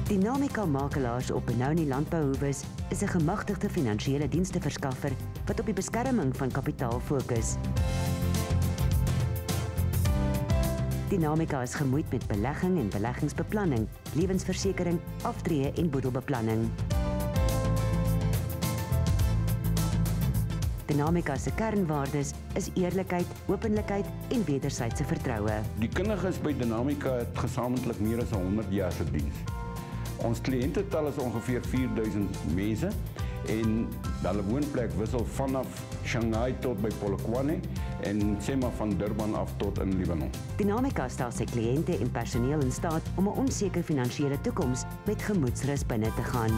Dynamica Makelaars op Benoni Landbouhoewes is 'n gemagtigde finansiële diensteverskaffer wat op die beskerming van kapitaal fokus. Dynamica is gemoeid met belegging en beleggingsbeplanning, lewensversekering, aftrede en boedelbeplanning. Dynamica se kernwaardes is eerlikheid, openlikheid en wederwysige vertroue. Die kundiges by Dynamica het gesamentlik meer as 100 jaar se diens. Ons kliëntetal is ongeveer 4000 mense en hulle woonplek wissel vanaf Shanghai tot by Polokwane en sê maar van Durban af tot in Libanon. Dynamica stel sy kliënte en personeel in staat om 'n onseker finansiële toekoms met gemoedsrus binne te gaan.